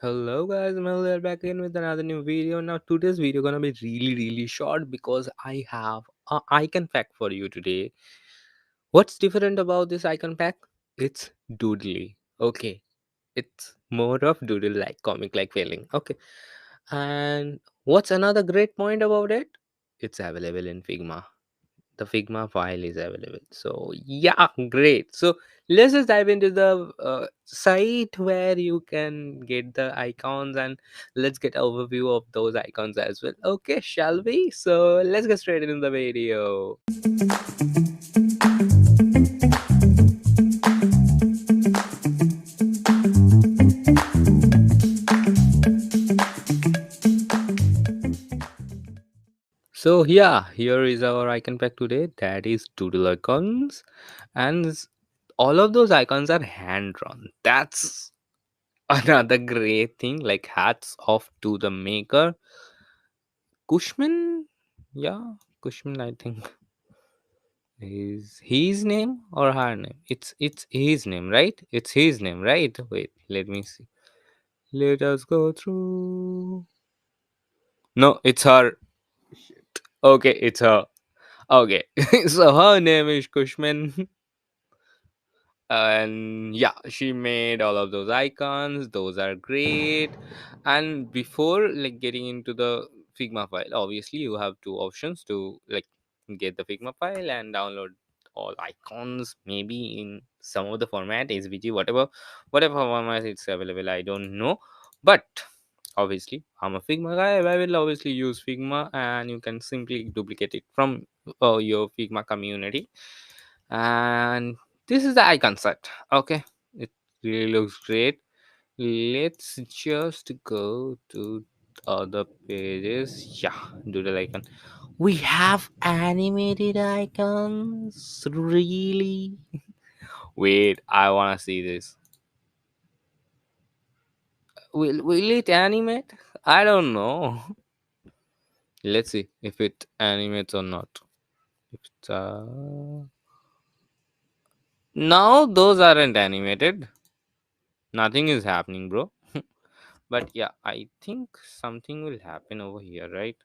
Hello guys, Mehul here back again with another new video. Now today's video gonna be really short because I have a icon pack for you today. What's different about this icon pack? It's Doodly. Okay, it's more of doodle like comic like feeling. Okay, and what's another great point about it? It's available in Figma. The Figma file is available. So yeah, great. So let's just dive into the site where you can get the icons, and let's get overview of those icons as well. Okay, shall we? So let's get straight into the video. So yeah, here is our icon pack today. That is Doodle Icons, and all of those icons are hand drawn. That's another great thing. Like hats off to the maker Kushman. Yeah, Kushman, I think is his name or her name. It's his name, right? It's his name, right? Wait, let me see. Let us go through. No, it's her. Okay, it's her. Okay, so her name is Kushman, and yeah, she made all of those icons. Those are great. And before like getting into the Figma file, obviously you have two options to like get the Figma file and download all icons, maybe in some of the format svg, whatever format it's available, I don't know. But obviously I'm a Figma guy. I will obviously use Figma, and you can simply duplicate it from your Figma community. And this is the icon set. Okay, it really looks great. Let's just go to other pages. Yeah, do the icon. We have animated icons. Really? Wait, I wanna see this. Will it animate? I don't know. Let's see if it animates or not. If it's, no, those aren't animated. Nothing is happening, bro. But yeah, I think something will happen over here, right?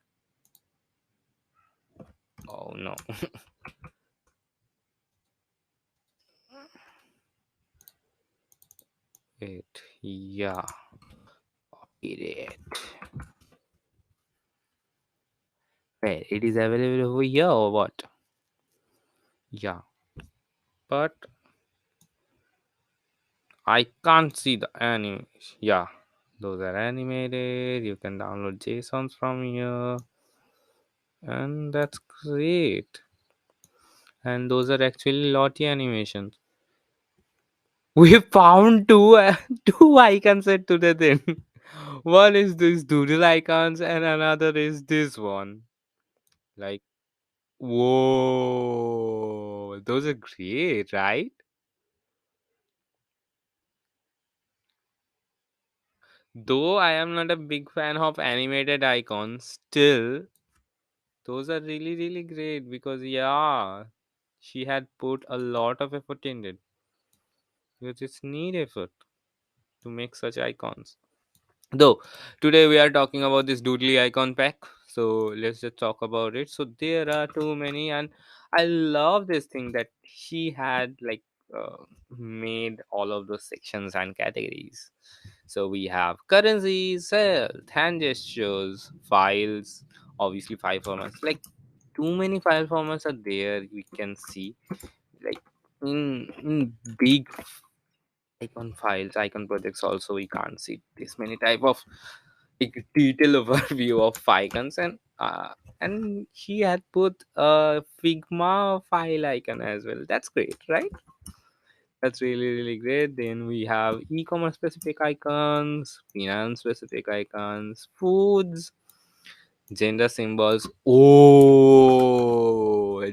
Oh no. Wait, yeah. It. Wait, it is available over here or what? Yeah, but I can't see the anime. Yeah, those are animated. You can download JSONs from here, and that's great. And those are actually Lottie animations. We found two two icons set today then. One is this doodle icons and another is this one. Like, whoa, those are great, right? Though I am not a big fan of animated icons, still those are really great because yeah, she had put a lot of effort in it because it's need effort to make such icons. Though today we are talking about this doodly icon pack, so let's just talk about it. So there are too many, and I love this thing that she had like made all of those sections and categories. So we have currencies, health, hand gestures, files, obviously file formats. Like too many file formats are there. We can see like in big icon files, icon projects. Also, we can't see this many type of like, detail overview of icons, and he had put a Figma file icon as well. That's great, right? That's really great. Then we have e-commerce specific icons, finance specific icons, foods, gender symbols. Oh,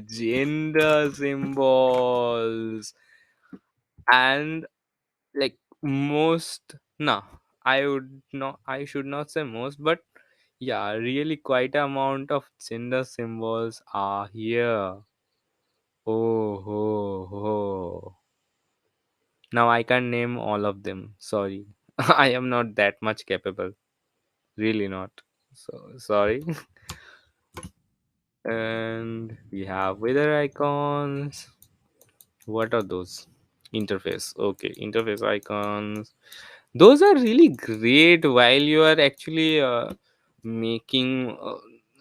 gender symbols. And like most, no, I should not say most, but yeah, really quite a amount of gender symbols are here. Oh ho ho. Now I can't name all of them, sorry. I am not that much capable, really not. So sorry. And we have weather icons. What are those? Interface. Okay, interface icons. Those are really great while you are actually making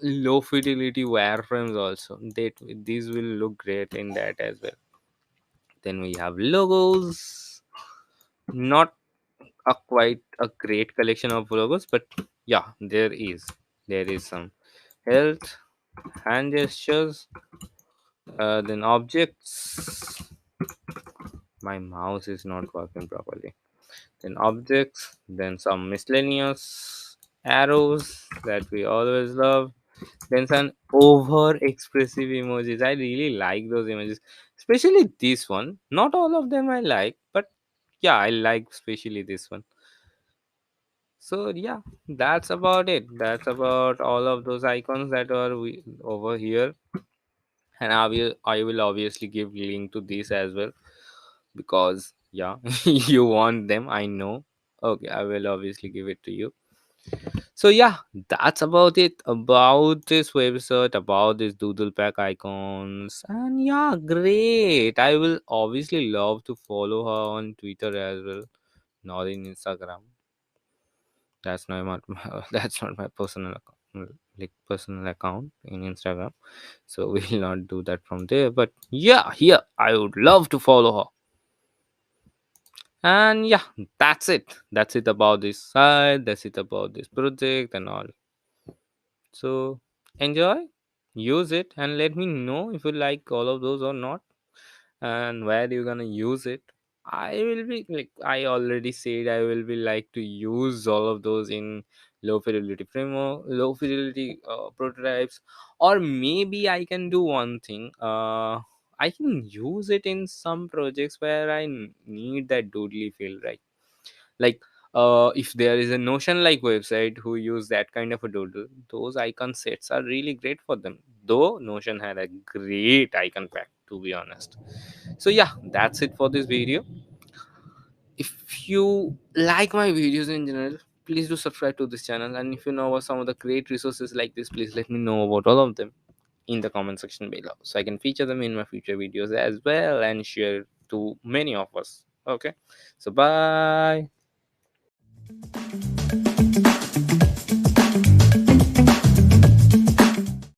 low fidelity wireframes also. These will look great in that as well. Then we have logos. Not a quite a great collection of logos, but yeah, there is some health, hand gestures, then objects. My mouse is not working properly. Then objects, then some miscellaneous arrows that we always love, then some over expressive emojis. I really like those images, especially this one. Not all of them I like, but yeah, I like especially this one. So yeah, that's about it. That's about all of those icons that are over here. And I will obviously give link to this as well, because yeah, you want them, I know. Okay, I will obviously give it to you. So yeah, that's about it about this website, about this doodle pack icons. And yeah, great, I will obviously love to follow her on Twitter as well, not in Instagram. That's not my that's not my personal account, like personal account in Instagram. So we'll not do that from there. But yeah, here I would love to follow her. And yeah, that's it about this site, that's it about this project and all. So enjoy, use it, and let me know if you like all of those or not, and where you're gonna use it. I will be like, I already said, I will be like to use all of those in low fidelity framework, low fidelity prototypes. Or maybe I can do one thing, I can use it in some projects where I need that doodly feel, right? Like if there is a Notion like website who use that kind of a doodle, those icon sets are really great for them, though Notion had a great icon pack, to be honest. So yeah, that's it for this video. If you like my videos in general, please do subscribe to this channel, and if you know about some of the great resources like this, please let me know about all of them in the comment section below, so I can feature them in my future videos as well and share to many of us. Okay, so bye.